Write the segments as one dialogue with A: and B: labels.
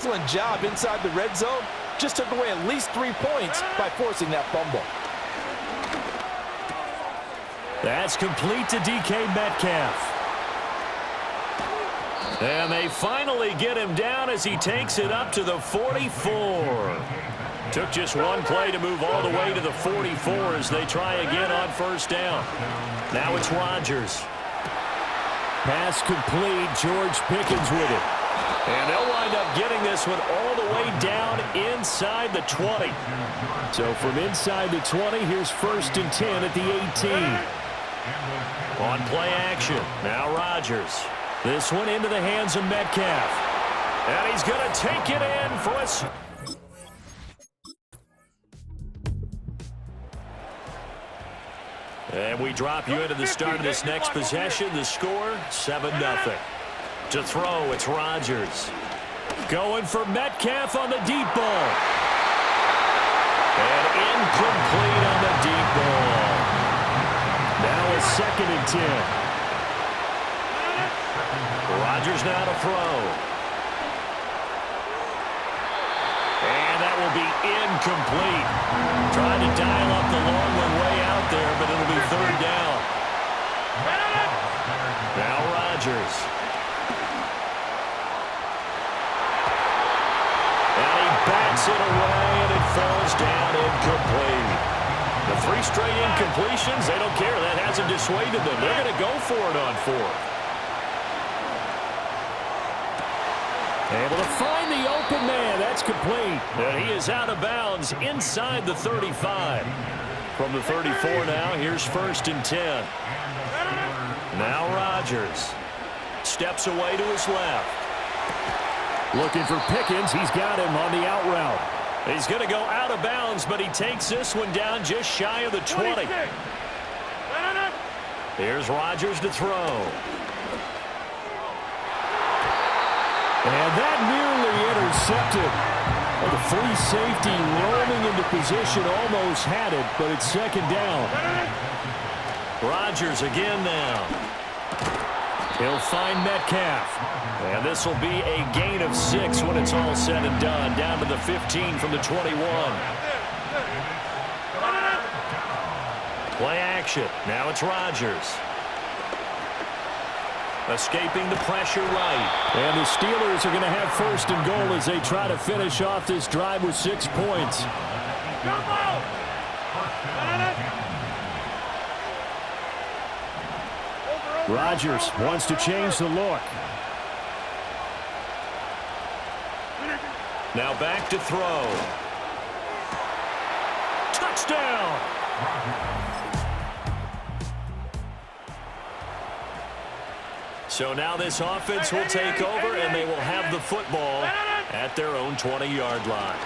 A: Excellent job inside the red zone. Just took away at least 3 points by forcing that fumble.
B: That's complete to DK Metcalf. And they finally get him down as he takes it up to the 44. Took just one play to move all the way to the 44 as they try again on first down. Now it's Rodgers. Pass complete. George Pickens with it. And they'll wind up getting this one all the way down inside the 20. So from inside the 20, here's 1st and 10 at the 18. On play action. Now Rodgers. This one into the hands of Metcalf. And he's going to take it in for us. And we drop you into the start of this next possession. The score, 7-0. To throw, it's Rodgers. Going for Metcalf on the deep ball. And incomplete on the deep ball. Now a 2nd and 10. Rodgers now to throw. And that will be incomplete. Trying to dial up the long one way out there, but it'll be 3rd down. Now Rodgers. And he bats it away, and it falls down incomplete. The 3 straight incompletions, they don't care. That hasn't dissuaded them. They're going to go for it on 4th. Able to find the open man. That's complete. And he is out of bounds inside the 35. From the 34 now, here's 1st and 10. Now Rodgers steps away to his left. Looking for Pickens. He's got him on the out route. He's going to go out of bounds, but he takes this one down just shy of the 20. Here's Rodgers to throw. And that nearly intercepted. Well, the free safety roaming into position almost had it, but it's 2nd down. Rodgers again now. He'll find Metcalf. And this will be a gain of 6 when it's all said and done. Down to the 15 from the 21. Play action. Now it's Rodgers. Escaping the pressure right. And the Steelers are going to have 1st and goal as they try to finish off this drive with 6 points. Rodgers wants to change the look. Now back to throw. Touchdown! So now this offense will take over, and they will have the football at their own 20-yard line.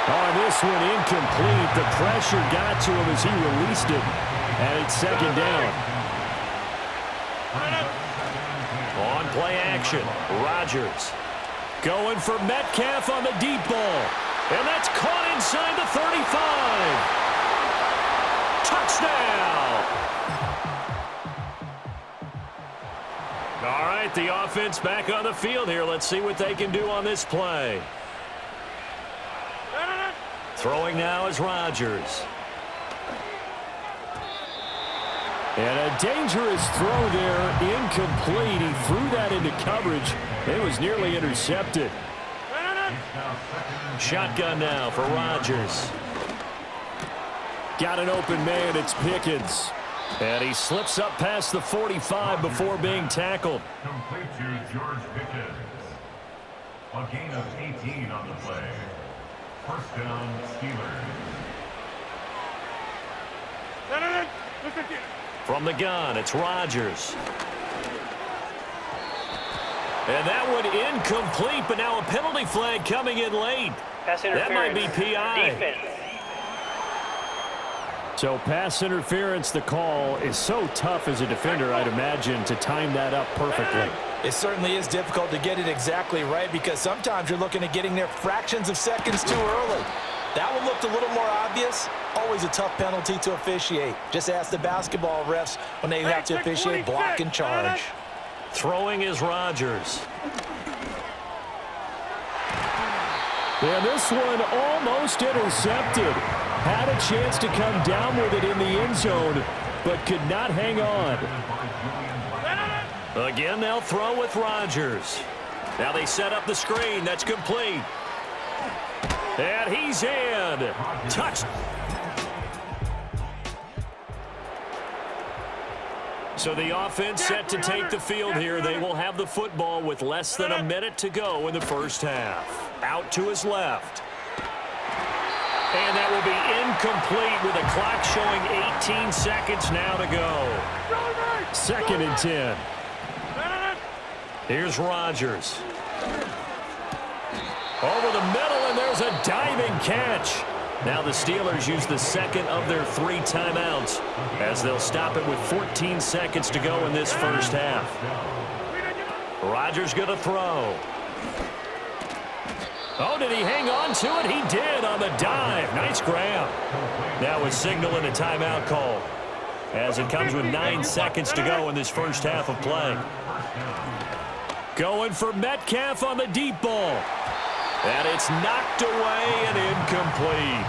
B: On this one, incomplete. The pressure got to him as he released it, and it's 2nd down. On play action, Rodgers going for Metcalf on the deep ball, and that's caught inside the 35. Touchdown! All right, the offense back on the field here. Let's see what they can do on this play. Throwing now is Rodgers. And a dangerous throw there, incomplete. He threw that into coverage. It was nearly intercepted. Shotgun now for Rodgers. Got an open man, it's Pickens. And he slips up past the 45 before being tackled.
C: Complete to George Pickens. A gain of 18 on the play. 1st down, Steelers.
B: From the gun, it's Rodgers. And that one incomplete, but now a penalty flag coming in late. That might be PI. Defense. So pass interference, the call is so tough as a defender, I'd imagine, to time that up perfectly.
A: It certainly is difficult to get it exactly right because sometimes you're looking at getting there fractions of seconds too early. That one looked a little more obvious. Always a tough penalty to officiate. Just ask the basketball refs when they have to officiate block and charge.
B: Throwing is Rodgers. And this one almost intercepted. Had a chance to come down with it in the end zone, but could not hang on. Again, they'll throw with Rodgers. Now they set up the screen. That's complete. And he's in. Touch. So the offense set to take the field here. They will have the football with less than a minute to go in the first half. Out to his left. And that will be incomplete with the clock showing 18 seconds now to go. 2nd and 10. Here's Rodgers. Over the middle, and there's a diving catch. Now the Steelers use the second of their 3 timeouts as they'll stop it with 14 seconds to go in this first half. Rodgers going to throw. Oh, did he hang on to it? He did on the dive. Nice grab. Now is signaling a timeout call as it comes with 9 seconds to go in this first half of play. Going for Metcalf on the deep ball. And it's knocked away and incomplete.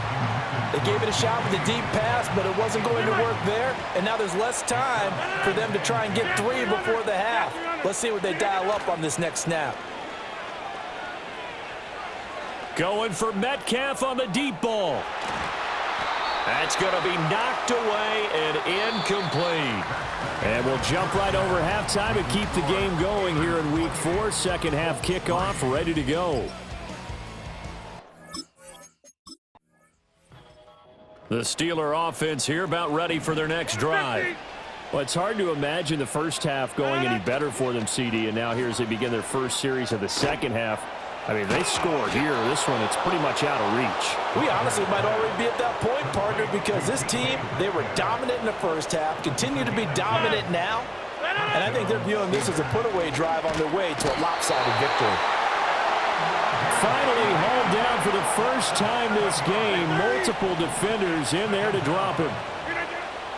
A: They gave it a shot with a deep pass, but it wasn't going to work there. And now there's less time for them to try and get 3 before the half. Let's see what they dial up on this next snap.
B: Going for Metcalf on the deep ball. That's going to be knocked away and incomplete. And we'll jump right over halftime and keep the game going here in Week 4. Second half kickoff ready to go. The Steeler offense here about ready for their next drive. Well, it's hard to imagine the first half going any better for them, CD, and now here as they begin their first series of the second half. I mean, they scored here. This one, it's pretty much out of reach.
A: We honestly might already be at that point, partner, because this team, they were dominant in the first half, continue to be dominant now, and I think they're viewing this as a put-away drive on their way to a lopsided victory.
B: Finally hauled down for the first time this game. Multiple defenders in there to drop him.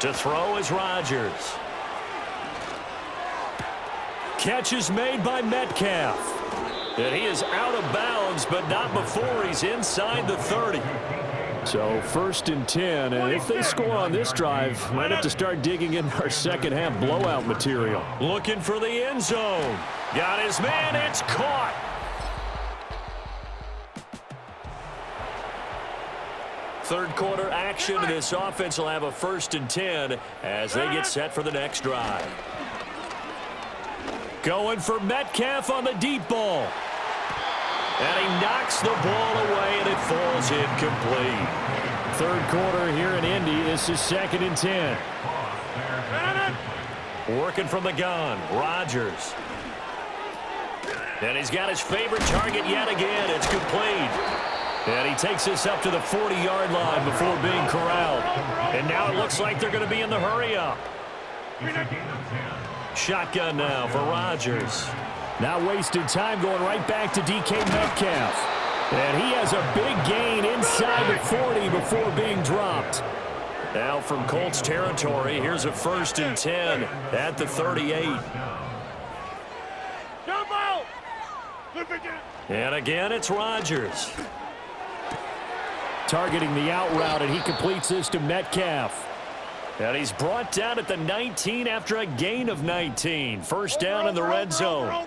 B: To throw is Rodgers. Catch is made by Metcalf. And he is out of bounds, but not before he's inside the 30. So 1st and 10, and if they score on this drive, might have to start digging in our second half blowout material. Looking for the end zone. Got his man, it's caught. Third quarter action. This offense will have a 1st and 10 as they get set for the next drive. Going for Metcalf on the deep ball. And he knocks the ball away, and it falls incomplete. Third quarter here in Indy. This is 2nd and 10. Working from the gun, Rodgers. And he's got his favorite target yet again. It's complete. And he takes this up to the 40-yard line before being corralled. And now it looks like they're going to be in the hurry-up. Shotgun now for Rodgers. Now wasted time going right back to DK Metcalf. And he has a big gain inside the 40 before being dropped. Now from Colts territory, here's a 1st and 10 at the 38. And again, it's Rodgers. Targeting the out route, and he completes this to Metcalf. And he's brought down at the 19 after a gain of 19. First down in the red zone.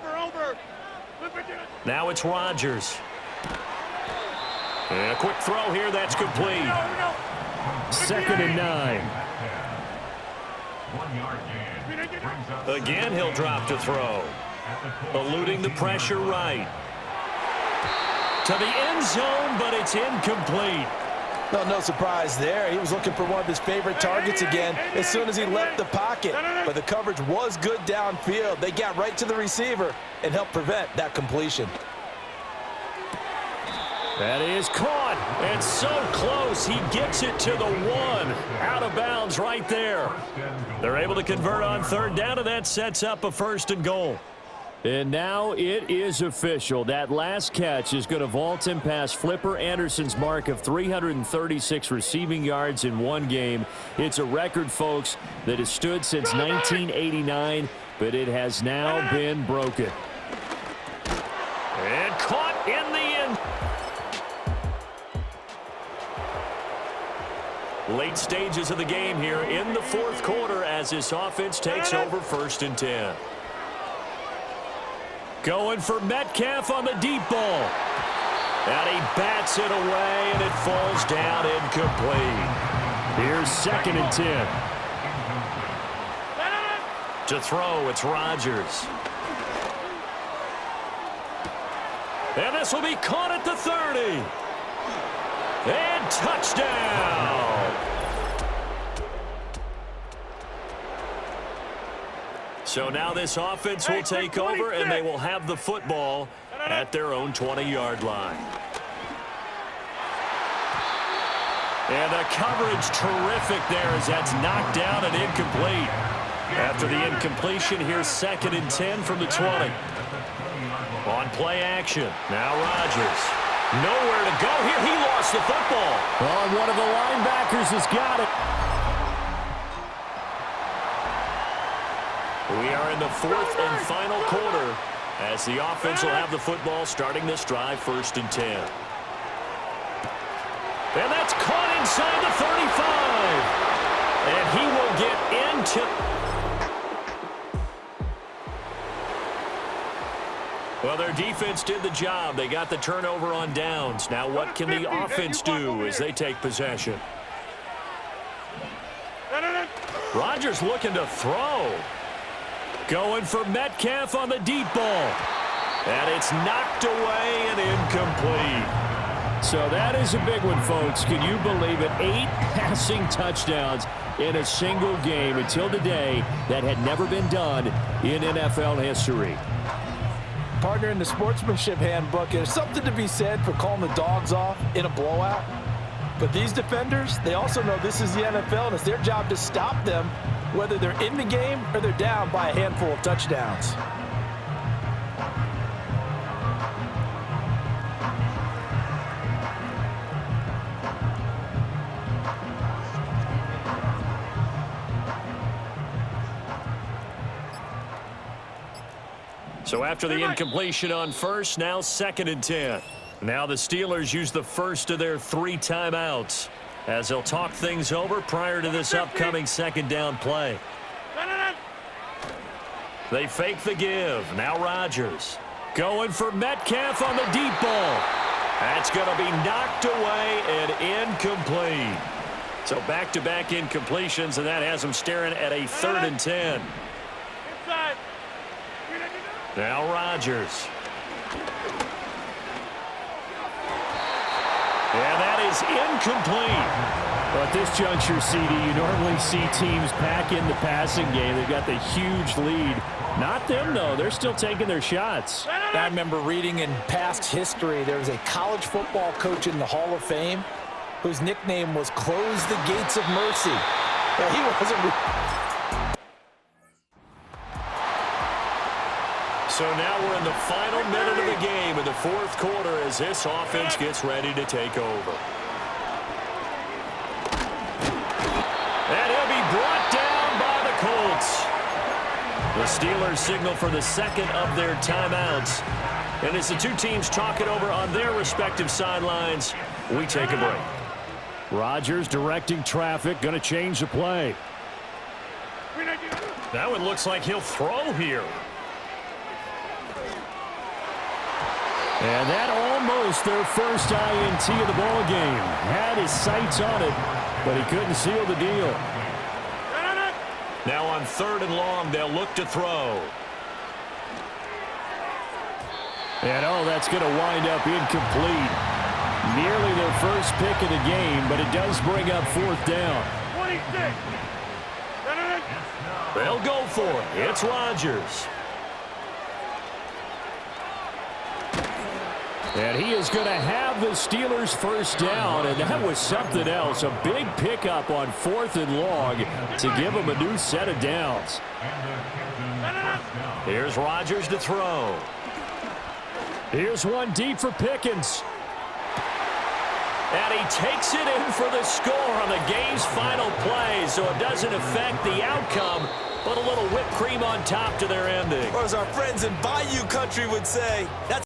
B: Now it's Rodgers. And a quick throw here, that's complete. 2nd and 9. Again, he'll drop to throw. Eluding the pressure right. To the end zone, but it's incomplete.
A: Well, no surprise there. He was looking for one of his favorite targets again as soon as he left the pocket. But the coverage was good downfield. They got right to the receiver and helped prevent that completion.
B: That is caught. And so close. He gets it to the 1. Out of bounds right there. They're able to convert on 3rd down, and that sets up a 1st and goal. And now it is official. That last catch is going to vault him past Flipper Anderson's mark of 336 receiving yards in one game. It's a record, folks, that has stood since 1989, but it has now been broken. And caught in the end. Late stages of the game here in the fourth quarter as this offense takes over 1st and 10. Going for Metcalf on the deep ball. And he bats it away, and it falls down incomplete. Here's 2nd and 10. To throw, it's Rodgers. And this will be caught at the 30. And touchdown. So now this offense will take over, and they will have the football at their own 20-yard line. And the coverage terrific there as that's knocked down and incomplete. After the incompletion, here's 2nd and 10 from the 20. On play action. Now Rodgers. Nowhere to go here. He lost the football. Oh, and one of the linebackers has got it. We are in the 4th and final quarter as the offense will have the football starting this drive 1st and 10. And that's caught inside the 35. And he will get into... Well, their defense did the job. They got the turnover on downs. Now what can the offense do as they take possession? Rodgers looking to throw. Going for Metcalf on the deep ball. And it's knocked away and incomplete. So that is a big one, folks. Can you believe it? 8 passing touchdowns in a single game until today. That had never been done in NFL history.
A: Partner, in the sportsmanship handbook, there's something to be said for calling the dogs off in a blowout. But these defenders, they also know this is the NFL, and it's their job to stop them, whether they're in the game or they're down by a handful of touchdowns.
B: So after the incompletion on first, now 2nd and 10. Now the Steelers use the first of their 3 timeouts as they'll talk things over prior to this upcoming 2nd down play. They fake the give. Now Rodgers. Going for Metcalf on the deep ball. That's going to be knocked away and incomplete. So back-to-back incompletions, and that has them staring at a 3rd and 10. Now Rodgers. And that is incomplete.
D: Well, at this juncture, CD, you normally see teams pack in the passing game. They've got the huge lead. Not them, though. They're still taking their shots.
A: I remember reading in past history, there was a college football coach in the Hall of Fame whose nickname was Close the Gates of Mercy. Well, he wasn't...
B: So now we're in the final minute of the game in the 4th quarter as this offense gets ready to take over. And he'll be brought down by the Colts. The Steelers signal for the 2nd of their timeouts. And as the two teams talk it over on their respective sidelines, we take a break.
D: Rodgers directing traffic, going to change the play.
B: That one looks like he'll throw here.
D: And that almost their first INT of the ball game. Had his sights on it, but he couldn't seal the deal.
B: Now on 3rd and long, they'll look to throw.
D: And oh, that's going to wind up incomplete. Nearly their first pick of the game, but it does bring up 4th down.
C: 26.
B: They'll go for it. It's Rodgers.
D: And he is going to have the Steelers first down, and that was something else. A big pickup on 4th and long to give them a new set of downs.
B: Here's Rodgers to throw.
D: Here's one deep for Pickens.
B: And he takes it in for the score on the game's final play, so it doesn't affect the outcome, but a little whipped cream on top to their ending.
A: Or as our friends in Bayou Country would say, that's